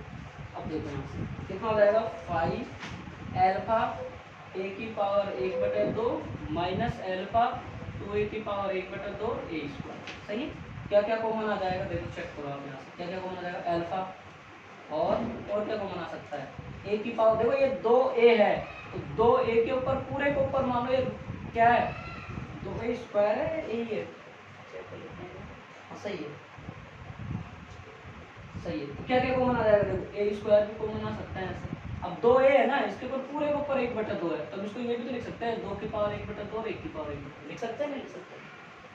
अब देखो यहाँ से कितना हो जाएगा, फाई एल्फा ए की पावर 1/2 माइनस एल्फा 2a की पावर 1/2 ए स्क्वायर, सही है। क्या क्या कॉमन आ जाएगा, देखो चेक करो आप यहाँ से, क्या क्या कॉमन आ जाएगा, एल्फा और क्या कॉमन आ सकता है, ए की पावर, देखो ये 2a है तो 2a के ऊपर पूरे के ऊपर मान लो ये क्या है, 2a स्क्वायर है, यही है, सही है, सही है। तो क्या क्या कॉमन आ जाएगा, देखो ए स्क्वायर भी कॉमन आ सकता है ऐसे, अब 2a है ना, इसके ऊपर पूरे के ऊपर 1/2 है, तब इसको ये भी तो लिख सकते हैं 2 की पावर 1/2 और 1 की पावर 1/2 लिख सकते हैं, नहीं लिख सकते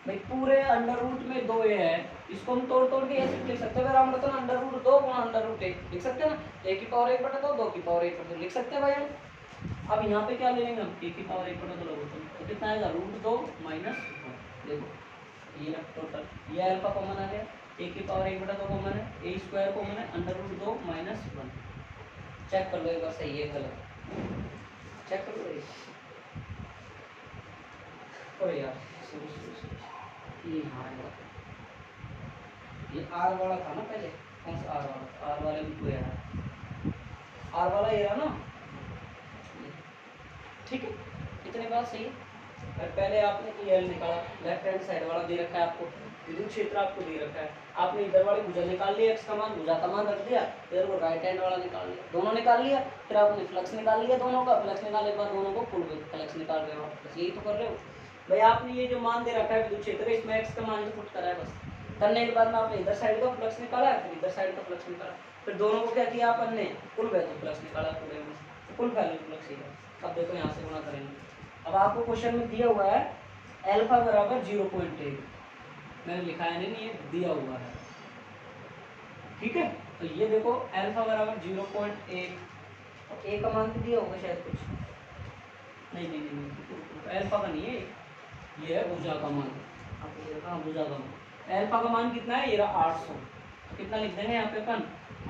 भाई? पूरे अंडर रूट में 2a है, इसको हम तोड़ तोड़ के ऐसे लिख सकते हैं, अगर हम मतलब अंडर रूट 2 गुणा अंडर रूट 1 लिख सकते हैं ना, 1 की पावर 1/2 2 की पावर 1/2 लिख सकते हैं भाई हम। अब यहाँ पे क्या ले लेंगे हम, 1 की पावर 1/2 लघुत्तम, तो कितना आएगा √2 - 1। देखो ये टोटल, ये अल्फा कॉमन आ गया, 1 की पावर 1/2 कॉमन है, a स्क्वायर कॉमन है, √2 - 1। चेक कर लो एक बार सही है गलत, चेक कर लो अरे यार ये हाँ ये आर वाला था ना पहले, कौन सा आर वाला, आर वाले में कोई आर वाला ये रहा ना, ठीक है इतनी बात सही है। और पहले आपने EL निकाला, लेफ्ट हैंड साइड वाला दे रखा है आपको, विद्युत क्षेत्र आपको दे रखा है, आपने इधर वाली भुजा निकाल लिया, x का मान भुजा का मान रख दिया, इधर वो राइट हैंड वाला निकाल लिया, दोनों निकाल लिया, फिर आपने फ्लक्स निकाल लिया दोनों का, फ्लक्स निकालने के बाद दोनों को पुल फ्लक्स निकाल रहे हो आप, बस यही तो कर रहे हो भाई। आपने ये जो मान दे रखा है विद्युत क्षेत्र, इसमें x का मान जो पुट करा है, बस करने के बाद में आपने इधर साइड का फ्लक्स निकाला, फिर इधर साइड का फ्लक्स निकाला, फिर दोनों को क्या किया आपने, कुल वैल्यू फ्लक्स निकाला पूरे में, कुल वैल्यू फ्लक्स ही है। अब देखो यहाँ से गुणा करेंगे, अब आपको क्वेश्चन में दिया हुआ है अल्फा बराबर 0.1, मैंने लिखा है नहीं, ये दिया हुआ है, ठीक है। तो ये देखो अल्फा बराबर 0.1, और ए का मान तो दिया होगा शायद कुछ, नहीं अल्फा का नहीं है, ये है भुजा का मान, आपको देखा भुजा का मान, अल्फा का मान कितना है, ये रहा 800, कितना लिख देंगे यहाँ पे अपन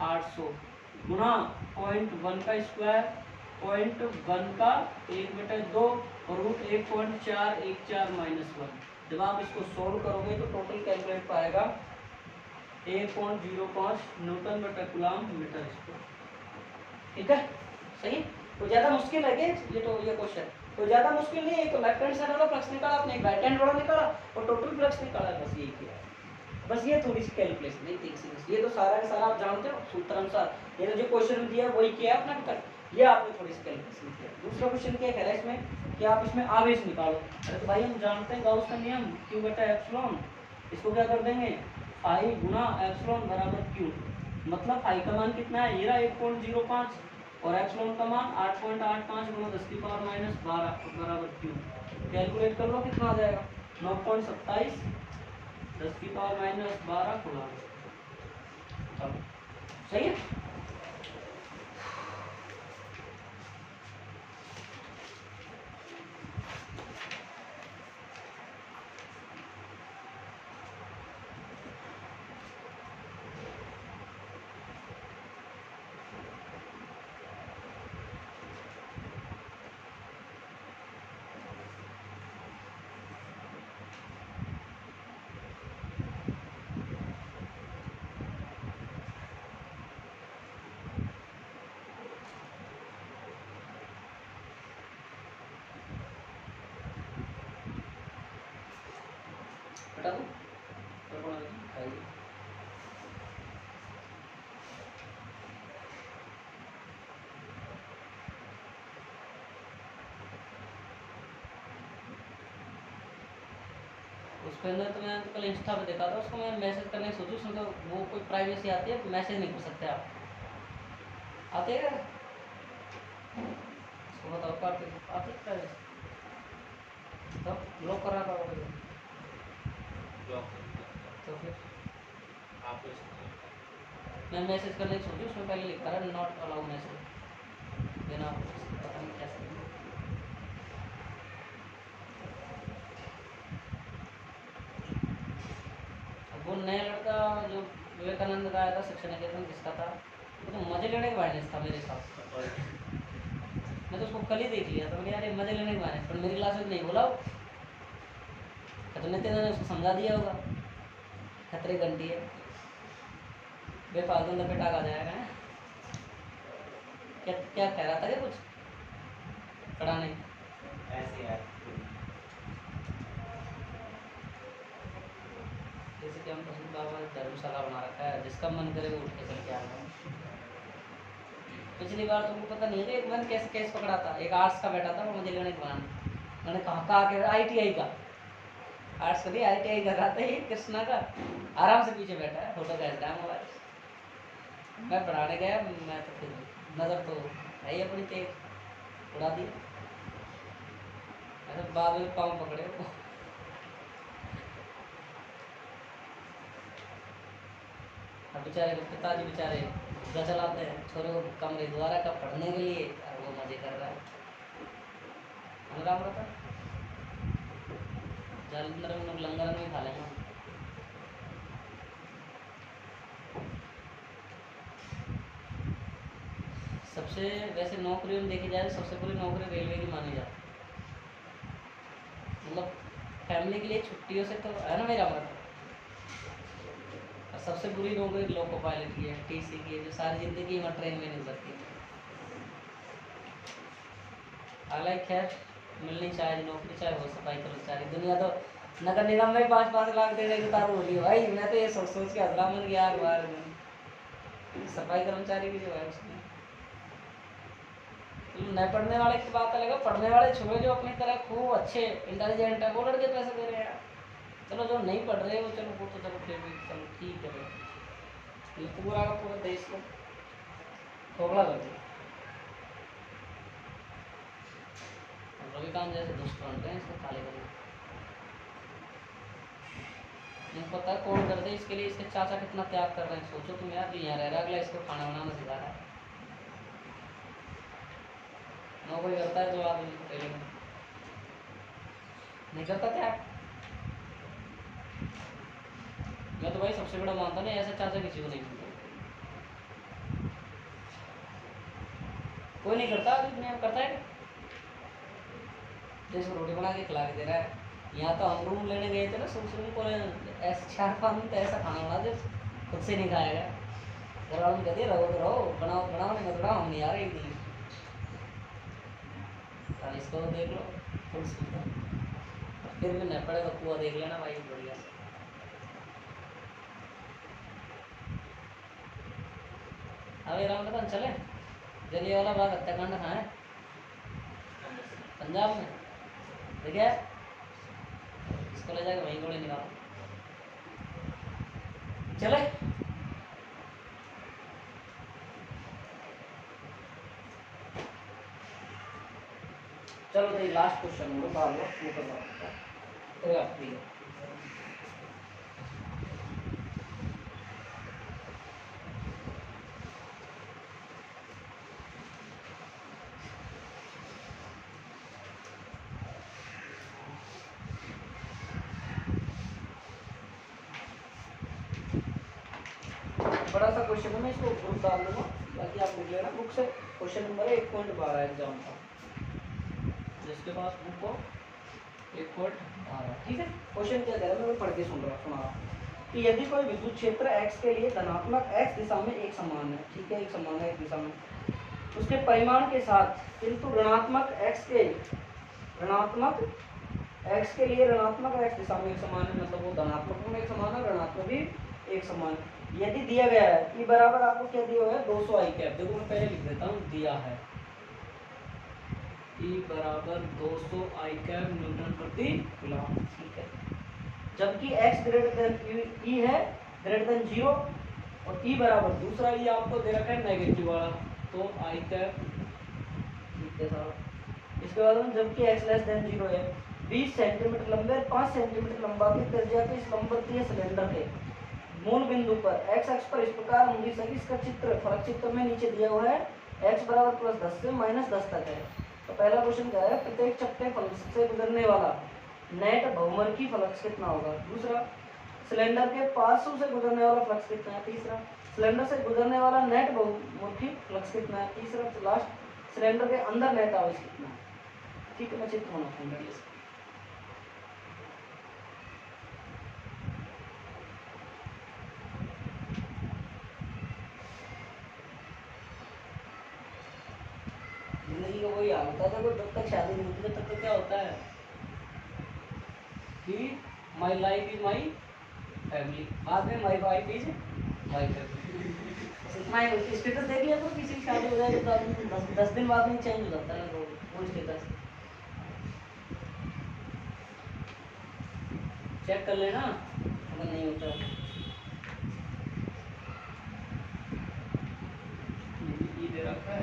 800 गुणा 0.1 का स्क्वायर, 0.1 का 1/2 और √1.414 - 1। जब आप इसको सोल्व करोगे तो टोटल कैलकुलेट पाएगा 1.05 न्यूटन बटा कूलम मीटर स्क्वायर, ठीक है सही है। तो ज़्यादा मुश्किल है क्या ये, तो ये क्वेश्चन तो ज़्यादा मुश्किल नहीं है, एक तो लेफ्ट हैंड साइड वाला फ्लक्स निकाला आपने, एक राइट हैंड वाला निकाला और टोटल फ्लक्स निकाला, बस यही किया, बस ये थोड़ी सी कैलकुलेशन नहीं थी सी, ये तो सारा का सारा आप जानते हो सूत्र अनुसार, ये तो जो क्वेश्चन दिया वही किया है अपना कर, ये आपने थोड़ी सी कैलकुलेशन किया। दूसरा क्वेश्चन क्या कह रहा है इसमें कि आप इसमें आवेश निकालो, अरे तो भाई हम जानते हैं गाउस का नियम Q/एप्सिलॉन, इसको क्या कर देंगे फाई गुना एप्सिलॉन बराबर Q, मतलब फाई का मान कितना है, ये रहा 1.05 और एप्सिलॉन का मान 8.85 गुना 10 की पावर -12 बराबर Q, कैलकुलेट कर लो कितना आ जाएगा 9.27 10 की पावर -12 कूलम, सही है। हटा दो उसके अंदर, तो मैंने तो कल इंस्टा पे देखा था, उसको मैं मैसेज करने की सोचूं, उसमें तो वो कोई प्राइवेसी आती है, मैसेज नहीं कर सकते आप, आते हैं उसको बताओ आते है प्राइवेसी, तो ब्लॉक करा था तो फिर आप मैं मैसेज करने की सोचूं, उसमें पहले लिखा रहा नॉट अलाउ मैसेज देना, पता नहीं कैसे। वो नया लड़का जो विवेकानंद का आया था शिक्षण निकेतन, किसका था, वो तो मजे लेने के बायनेस था मेरे साथ, मैं तो उसको कल ही देख लिया था, मैंने यार ये मजे लेने के बायनेस, पर मेरी क्लास में नहीं बोला, तो नितिन ने उसको समझा दिया होगा खतरे घंटी है, बेफालतू लपेटा आ जाएगा, क्या क्या कह रहा था क्या कुछ पढ़ा नहीं, ऐसे यार जैसे कि हम पसंद बाबा धर्मशाला बना रखा है, जिसका मन करे वो उठ के चल के आ जाए। पिछली बार तुमको पता नहीं है एक मन कैसे केस पकड़ा था, एक आर्ट्स का बैठा था, वो मुझे लेने बनाना, मैंने कहा कि ITI का आर्ट्स का भी ITI कर रहा था, ये कृष्णा का आराम से पीछे बैठा है, फोटो खींच रहा है मोबाइल, मैं पढ़ाने गया, मैं तो फिर नज़र तो है ही अपनी तेज, उड़ा दिया। ऐसे बाद में पाँव पकड़े वो। अब बेचारे के पिताजी बेचारे धक्का चलाते हैं छोरे को कमरे द्वारा का पढ़ने के लिए, और वो मजे कर रहा है। अनुराग बता जालंधर में लोग लंगर में खा लेंगे। सबसे वैसे नौकरी में देखी जाए सबसे बुरी नौकरी रेलवे की मानी जाती है। मतलब फैमिली के लिए छुट्टियों से तो है ना मेरा मतलब। और सबसे बुरी नौकरी लोको पायलट की है, टीसी की है, जो सारी जिंदगी वहाँ ट्रेन में नहीं उतरती। हालांकि खैर मिलनी चाहिए नौकरी, चाहे हो सफाई कर्मचारी। दुनिया तो नगर निगम में 5-5 लाख देने की तार हो रही है भाई। मैं तो ये सोच सोच के हंसला मन गया बार सफाई कर्मचारी की जो है उसमें न पढ़ने वाले की बात अलग है, पढ़ने वाले छोरे जो अपनी तरह खूब अच्छे इंटेलिजेंट है वो लड़के पैसे दे रहे हैं। चलो जो नहीं पढ़ रहे वो चलो वो तो चलो फिर भी चलो ठीक है भाई, ये पूरा का पूरा देश को खोखला कर दिया। रविकांत जैसे दुष्ट बनते हैं इसको खाली करना। नहीं पता कौन कर दे इसके लिए, इसके चाचा कितना त्याग कर रहे हैं। सोचो तुम यार, जो यहाँ रह रहा है अगला इसको खाना बनाना सिखा रहा है। नौकरी करता है जो आदमी पहले नहीं करता त्याग। मैं तो भाई सबसे बड़ा मानता नहीं, ऐसा चाचा किसी को नहीं मिलता। कोई नहीं करता दुनिया में, करता है जैसे रोटी बना के खिला के दे रहा है। यहाँ तो हम रूम लेने गए थे ना सुन को ऐसे 4-5 दिन तो ऐसा खाना बना दे खुद से नहीं खाएगा। घर वालों कहते रहो तो रहो, बनाओ बनाओ, नहीं मत बनाओ, हम नहीं आ रहे एक दिन। इसको देख लो फुल सुविधा, फिर भी नहीं पड़े तो कुआ देख लेना भाई बढ़िया। अभी रामकथन चले जलियांवाला बाग हत्याकांड कहाँ है? पंजाब में। देखिए इसको ले जाकर वहीं गोली निकालो। चले चलो तो लास्ट क्वेश्चन वो करवा तो आप बड़ा सा क्वेश्चन है, मैं इसको ग्रुप डाल दूंगा बाकी आप लिख लेना बुक से। क्वेश्चन नंबर 1.12 एग्जाम का, जिसके पास बुक हो 1.12। ठीक है। क्वेश्चन क्या कह रहा है मैं पढ़ के सुना कि यदि कोई विद्युत क्षेत्र x के लिए धनात्मक x दिशा में एक समान है, ठीक है, एक समान है एक दिशा में, उसके परिमाण के साथ किंतु ऋणात्मक x के लिए ऋणात्मक x दिशा में एक समान है, मतलब वो धनात्मक में एक समान है, ऋणात्मक भी एक समान है। यदि दिया गया है E बराबर आपको क्या दिया हुआ है 200 I कैप, देखो मैं पहले लिख देता हूँ दिया है E बराबर 200 I कैप न्यूटन प्रति कूलम, ठीक है। जबकि x ग्रेटर देन E है ग्रेटर देन 0 और E बराबर दूसरा ये आपको दे रखा है नेगेटिव वाला, तो I कैप, ठीक है साहब। इसके बाद में जबकि x लेस देन 0 है, 20 सेंटीमीटर लंबे 5 सेंटीमीटर लंबा की त्रिज्या के इस लंबवतीय सिलेंडर के मूल बिंदु पर x अक्ष पर इस प्रकार होंगी सभी, इसका चित्र फलक चित्र में नीचे दिया हुआ है, x बराबर +10 से -10 तक है। तो पहला क्वेश्चन क्या है, प्रत्येक चपटे फलक से गुजरने वाला नेट बहुमुखी फ्लक्स कितना होगा। दूसरा, सिलेंडर के पार्श्व से गुजरने वाला फ्लक्स कितना है। तीसरा, सिलेंडर से गुजरने वाला नेट बहुमुखी फ्लक्स कितना है। तीसरा लास्ट, सिलेंडर के अंदर नेट आवेश कितना है। ठीक है, मैं चित्र बनाऊंगा इसका। जिंदगी का वही हाल होता है, देखो जब तक शादी नहीं होती तब तक क्या होता है कि my life is my family, बाद में my wife is my family. इतना ही स्टेटस देख लिया तो किसी की शादी हो जाए तो आदमी 10 दिन बाद में चेंज हो जाता है वो स्टेटस। चेक कर लेना अगर नहीं होता है। दे रखा है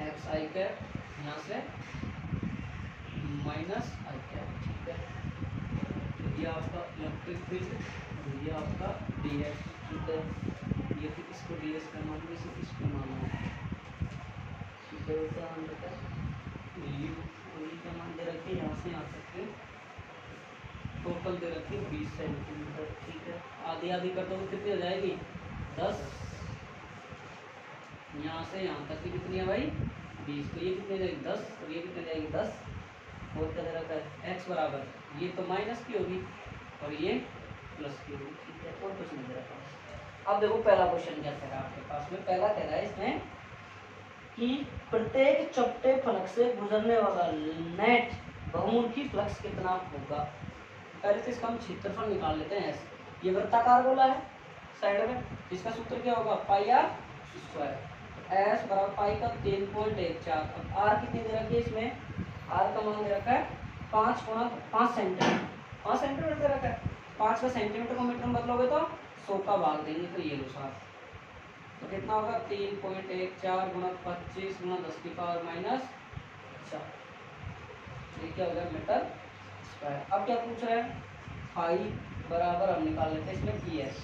एक्स आई कैप यहाँ से माइनस आई कैप, ठीक है। तो ये आपका इलेक्ट्रिक फील्ड, ये आपका डी एस, ठीक है। ये फिर इसको डी एस का मान लीजिए, इसको माना ठीक है, उसका मान रखा है यू, और ये क्या मान दे रखे, यहाँ से यहाँ तक के टोटल दे रखी 20 सेंटीमीटर, ठीक है। आधी आधी कर दो तो कितनी हो जाएगी 10, यहाँ से यहाँ तक की कितनी है भाई 20, तो ये कितनी जाएगी 10, और ये कितनी जाएगी 10, और क्या दे रखा है x बराबर, ये तो माइनस की होगी और ये प्लस की होगी, ठीक है। और कुछ नहीं दे रखा। अब देखो पहला क्वेश्चन क्या कह रहा है आपके पास में, पहला कह रहा है इसमें कि प्रत्येक चपटे फलक से गुजरने वाला नेट बहुमुखी फ्लक्स कितना होगा। पहले तो इसका हम क्षेत्रफल निकाल लेते हैं। ये वृत्ताकार गोला है साइड में, इसका सूत्र क्या होगा पाई आर स्क्वायर, एस बराबर पाई का 3.14। अब आर कितनी दे रखी है इसमें, आर का मान दे रखा है 5 गुणा 5 सेंटीमीटर, 5 सेंटीमीटर दे रखा है। 5 का सेंटीमीटर को मीटर में बदलोगे तो 100 का भाग देंगे, तो ये लो साथ, तो कितना होगा 3.14 गुणा 25 गुणा 10 की पावर माइनस 4, ये क्या होगा मीटर स्क्वायर। अब क्या पूछ रहे हैं, फाई बराबर हम निकाल लेते हैं इसमें ई एस,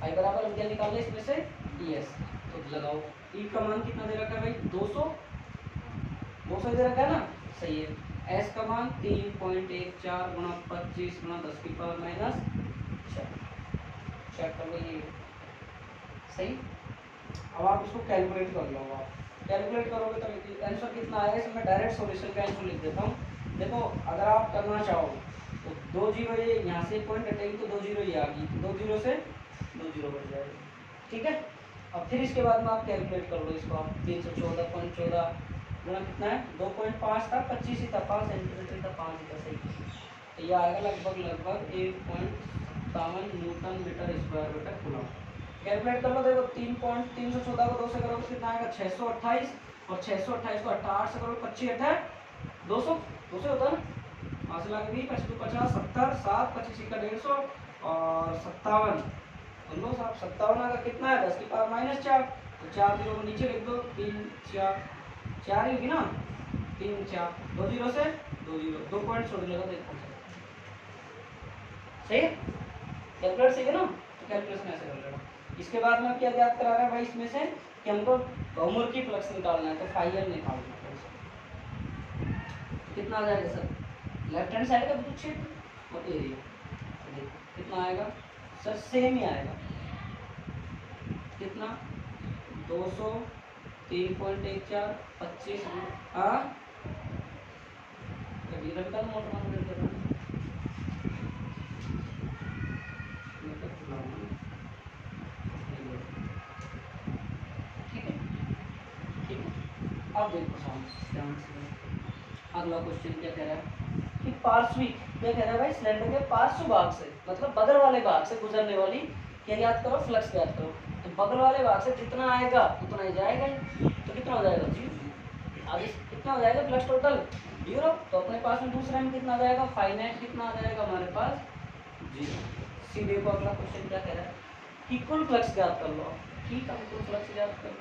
फाई बराबर हम क्या निकाल लें इसमें से ई एस, तो लगाओ ई का मान कितना दे रखा है भाई 200, 200 दे रखा है ना, सही है। एस का मान 3.14 गुणा 25 गुणा 10 की पावर माइनस 4, चेक कर लो ये सही। अब आप इसको कैलकुलेट कर लो, आप कैलकुलेट करोगे तो आंसर कितना आएगा, इसमें डायरेक्ट सॉल्यूशन का आंसर लिख देता हूँ। देखो अगर आप करना चाहो तो 2 जीरो, ये यहाँ से पॉइंट हटेगी तो 2 जीरो ये आ गई, 2 जीरो से 2 जीरो बढ़ जाएगा, ठीक है। अब फिर इसके बाद में आप कैलकुलेट कर लो इसको, आप 314.14 गुणा कितना है 2.5 था, 25 ही था, 5 सेंटीमीटर था, 5 ही था, सही। तो ये आएगा लगभग 1.57 न्यूटन मीटर स्क्वायर बटा कूलम। कैलकुलेट कर लो, देखो 3.314 को 2 से करोगे कितना आएगा 628, और 628 को 8 से करोगे 25 8 200, 200 होता है ना, 5 लाख 20 25 50 70 7 25 का 150 और 57, लो साहब 57 आएगा, कितना है 10 की पावर माइनस 4, तो 4 जीरो को नीचे लिख दो, 3 4 4 ही होगी ना, 3 4 2 जीरो से 2 जीरो, 2 पॉइंट छोड़ लेगा तो 1 पॉइंट सही है। कैलकुलेट सही है ना, तो कैलकुलेशन ऐसे कर लेना। इसके बाद में अब क्या याद करा रहा है भाई इसमें से कि हमको बहुमुखी फ्लक्स निकालना है, तो फाइल निकालना है, कितना आ जाएगा सर लेफ्ट हैंड साइड का विद्युत क्षेत्र और एरिया, कितना आएगा सर सेम ही आएगा, कितना 200 3.14 25 हाँ मोटर अब देखो ध्यान से, अगला क्वेश्चन क्या कह रहा है कि पार्श्विक, क्या कह रहा है भाई सिलेंडर के पार्श्व भाग से, मतलब बगल वाले भाग से गुजरने वाली, क्या याद करो फ्लक्स याद करो, तो बगल वाले भाग से जितना आएगा उतना ही जाएगा, तो कितना हो जाएगा 0, आगे कितना हो जाएगा फ्लक्स टोटल 0, तो अपने पास में दूसरे में कितना आ जाएगा फाइनाइट, कितना आ जाएगा हमारे पास 0। सीधे को अगला क्वेश्चन क्या कह रहा है कि कुल फ्लक्स ज्ञात कर लो, ठीक है कुल फ्लक्स ज्ञात कर लो,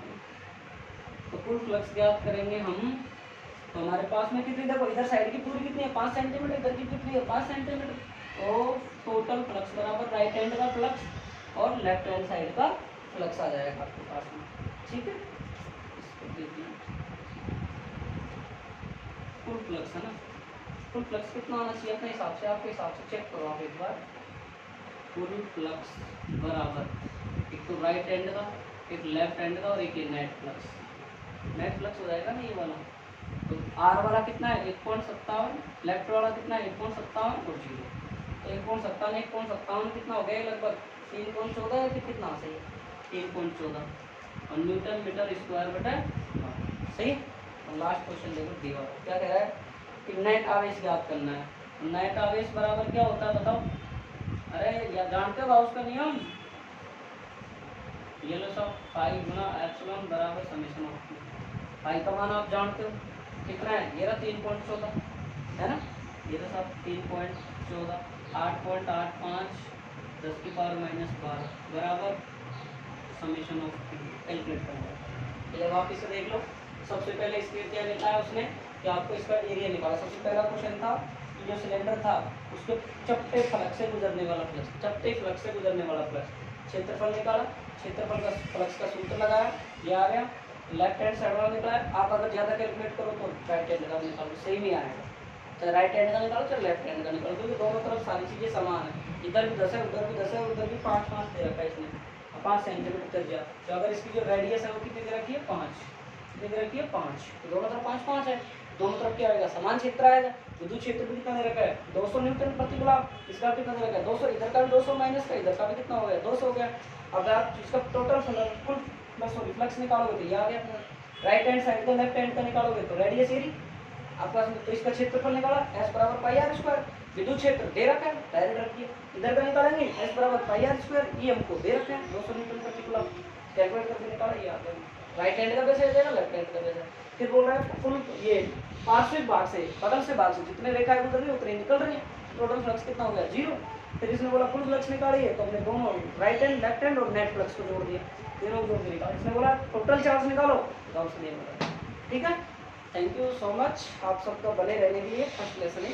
तो कुल फ्लक्स ज्ञात करेंगे हम, तो हमारे पास में कितनी, देखो इधर साइड की पूरी कितनी है 5 सेंटीमीटर, इधर की कितनी है 5 सेंटीमीटर, तो टोटल फ्लक्स बराबर राइट हैंड का फ्लक्स और लेफ्ट हैंड साइड का फ्लक्स आ जाएगा आपके पास में, ठीक है। इसको देखिए कुल फ्लक्स है ना, कुल फ्लक्स कितना आना चाहिए अपने हिसाब से, आपके हिसाब से चेक करो आप एक बार, कुल फ्लक्स बराबर एक तो राइट हैंड का, एक लेफ्ट हैंड का और एक नेट फ्लक्स, नेट फ्लक्स हो जाएगा ना ये वाला, तो आर वाला कितना है 1.57, लेफ्ट वाला कितना है 1.57 और 0, तो 1.57 1.57 कितना हो गया लगभग 3.14 या फिर कितना सही है 3.14, और न्यूटन मीटर स्क्वायर बटा सही। और लास्ट क्वेश्चन देखो दिया क्या कह रहा है कि नेट आवेश ज्ञात करना है, नेट आवेश बराबर क्या होता है बताओ, अरे या जानते हो उसका नियम, ये लो सब पाई गुना एप्सिलॉन बराबर समेशन ऑफ, पाई का मान आप जानते हो कितना है, ये रहा 3.14 है ना, ये रहा सब 3.14 8.85 10 की पावर माइनस 12 बराबर समेशन ऑफ कैलकुलेट करना है। चलिए वापिस से देख लो, सबसे पहले इसके क्या निकाला उसने कि आपको इसका एरिया निकाला। सबसे पहला क्वेश्चन था कि जो सिलेंडर था उसके चपटे फ्लक्स से गुजरने वाला फ्लक्स, चपटे फ्लक्स से गुजरने वाला फ्लक्स, क्षेत्रफल निकाला, क्षेत्रफल का फ्लक्स का सूत्र लगाया, ये आ गया। लेफ्ट हैंड साइड वाला निकाला। आप अगर ज़्यादा कैलकुलेट करो तो राइट हैंड का निकालो, सेम ही आएगा। चाहे राइट हैंड का निकालो चाहे लेफ्ट हैंड का निकालो, क्योंकि दोनों तरफ सारी चीज़ें समान है। इधर भी 10 है, उधर भी 10 है, उधर भी 5 दे रखा है इसने, 5 सेंटीमीटर त्रिज्या। तो अगर इसकी जो रेडियस है वो कितनी दे रखी है, 5 दे रखी है 5। तो दोनों तरफ 5 है, दोनों तरफ क्या आएगा, समान क्षेत्र आएगा। विद्युत क्षेत्र भी कितना दे रखा है, 200 न्यूटन प्रति गुलाब। इसका कितना दे रखा है, 200। इधर का भी 200 माइनस का इधर का भी कितना हो गया, 200 हो गया। अब आप इसका टोटल कुल फ्लक्स निकालोगे तो ये आ गया। राइट हैंड साइड का लेफ्ट हैंड का निकालोगे तो रेडियस एरिया आपका, तो इसका क्षेत्रफल निकाला S बराबर पाई आर स्क्वायर। विद्युत क्षेत्र दे रखा है, डायरेक्ट रखिए। इधर का निकालेंगे S बराबर पाई आर स्क्वायर, ये हमको दे रखे हैं 200 न्यूटन प्रति कूलम। कैलकुलेट करके निकाला, ये आ गया। राइट हैंड का वैसे देगा, लेफ्ट हैंड का वैसे। फिर बोल रहा है फुल ये पार्श्विक भाग से, बगल से भाग से जितने रेखा है गुजर रही है उतनी निकल रही है। टोटल फ्लक्स कितना हो गया, 0। फिर इसने बोला फुल फ्लक्स निकालिए, तो हमने दोनों राइट हैंड लेफ्ट हैंड और नेट फ्लक्स को जोड़ दिया, तीनों को जोड़ के निकाला। इसने बोला टोटल चार्ज निकालो, तो हमसे नहीं बोला। ठीक है, थैंक यू सो मच आप सबका बने रहने के लिए। फर्स्ट लेसन है,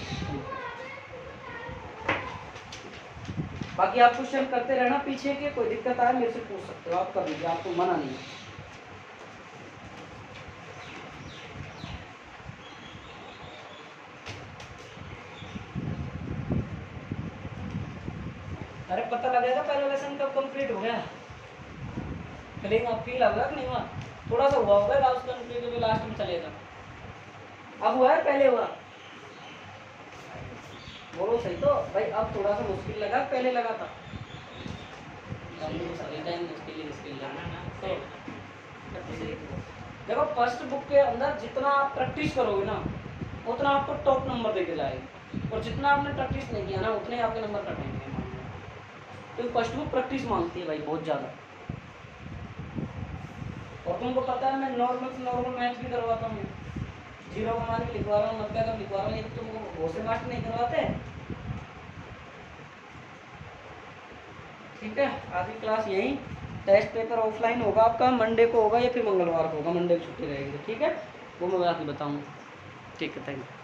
बाकी आप क्वेश्चन करते रहना पीछे के, कोई दिक्कत आए मेरे से पूछ सकते हो, आप कर लीजिए, आपको मना नहीं है। अरे पता लगेगा पहला लेसन कब कंप्लीट हो गया, फीलिंग आप फील होगा कि नहीं हुआ, थोड़ा सा हुआ होगा लास्ट कंप्लीट भी लास्ट में चलेगा। अब हुआ है पहले हुआ, बोलो सही तो भाई। अब थोड़ा सा मुश्किल लगा, पहले लगा था। मुश्किल तो देखो फर्स्ट बुक के अंदर जितना आप प्रैक्टिस करोगे ना उतना आपको टॉप नंबर देके जाएगा, और जितना आपने प्रैक्टिस नहीं किया ना उतने आपके नंबर कटेंगे। तो फर्स्ट बुक प्रैक्टिस मांगती है भाई बहुत ज़्यादा। और तुमको पता है मैं नॉर्मल मैथ भी करवाता हूँ, 0 का मान भी लिखवा रहा हूँ, 90 का लिखवा रहा हूँ, ये तुमको बहुत से मार्क्स नहीं करवाते। ठीक है, आज की क्लास यही। टेस्ट पेपर ऑफलाइन होगा आपका, मंडे को होगा या फिर मंगलवार को होगा, मंडे को छुट्टी रहेगी। ठीक है, वो मैं बाकी बताऊँगा। ठीक है, थैंक यू।